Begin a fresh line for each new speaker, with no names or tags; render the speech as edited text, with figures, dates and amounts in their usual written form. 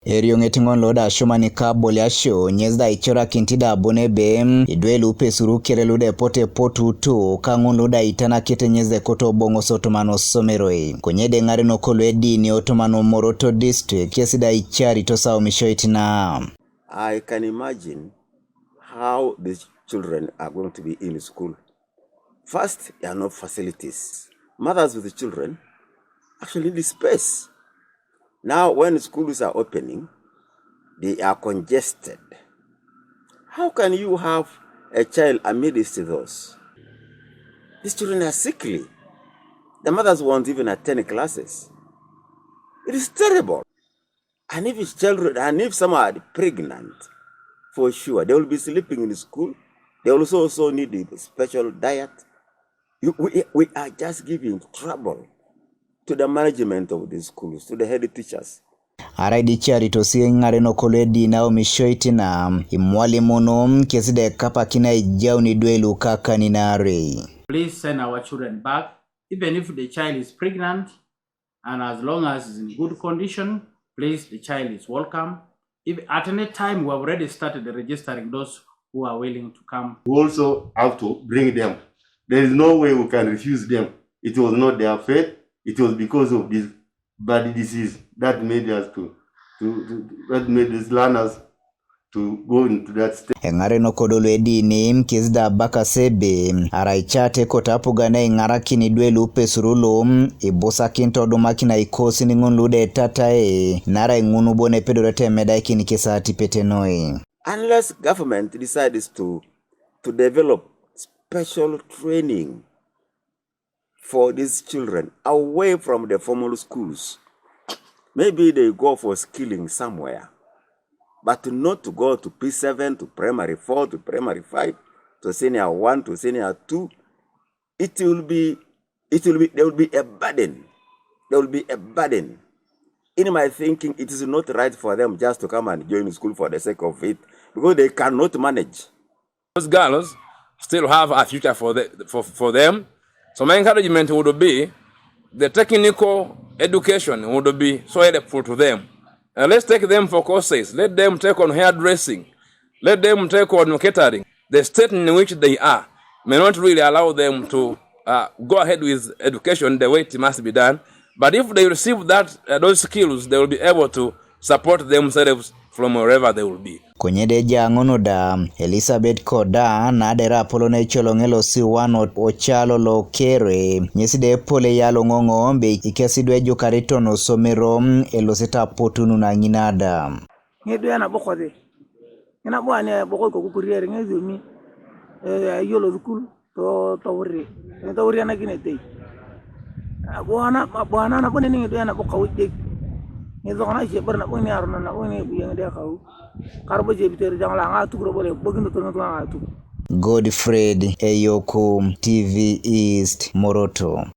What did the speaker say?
Eriyo ngetingon loda Asioman ka bolyasho nyezda ichora kintida bonebe idwe lupe suru kere luda epote potu tu kangun luda itana kete nyezde koto bongo sotomano someroi. Konyede ngare no kolwedi ni otomano Moroto district kesida ichari tosa omishoitina.
I can imagine how these children are going to be in school. First, there are no facilities. Mothers with the children actually need space. Now, when schools are opening, they are congested. How can you have a child amidst those? These children are sickly. The mothers won't even attend classes. It is terrible. And if someone are pregnant, for sure, they will be sleeping in school. They also need a special diet. We are just giving trouble to the management of the schools, to the head teachers.
Araidi chari tosi ngare no koledi na omishoitina imwali mono kesida kapa kina ijau ni dwelu kaka ninare.
Please send our children back, even if the child is pregnant, and as long as it's in good condition, please, the child is welcome. If at any time we have already started registering those who are willing to come.
We also have to bring them. There is no way we can refuse them. It was not their fate. It was because of this bad disease that made us that made these learners to go into that state.
Engare no kodolo edini mkizda baka sebe araichate kotapugana ingara kini dwelu pesurulo ibosa kinto domakina ikosi ningun lude tatae nara ingunu bone epedorete medai kini kesa tipetenoi.
Unless government decides to develop special training for these children away from the formal schools, maybe they go for skilling somewhere. But not to go to P7, to primary 4, to primary 5, to senior 1, to senior 2. There will be a burden. There will be a burden. In my thinking, it is not right for them just to come and join school for the sake of it, because they cannot manage.
Those girls still have a future for them. So my encouragement would be the technical education would be so helpful to them. And let's take them for courses. Let them take on hairdressing. Let them take on catering. The state in which they are may not really allow them to go ahead with education the way it must be done. But if they receive those skills, they will be able to support themselves from wherever they will be.
Konyede jangono da Elizabeth Koda na dera polone cholongelo si wano ochalo lo kere nyeside pole yalo ngongo mbe ikesidwe jokarito no somero eloseta potunu na nginada.
Ngedo yana bokode. Ina bwane bokol ko kuriere ngezumi yolo zukul to wuri. To wuri na ginete. Bwana na bone ngedo yana bokawde. Ngedo kana je barna bone aruna na bone buyang de kawu.
Godfred Eyoko, TV East, Moroto.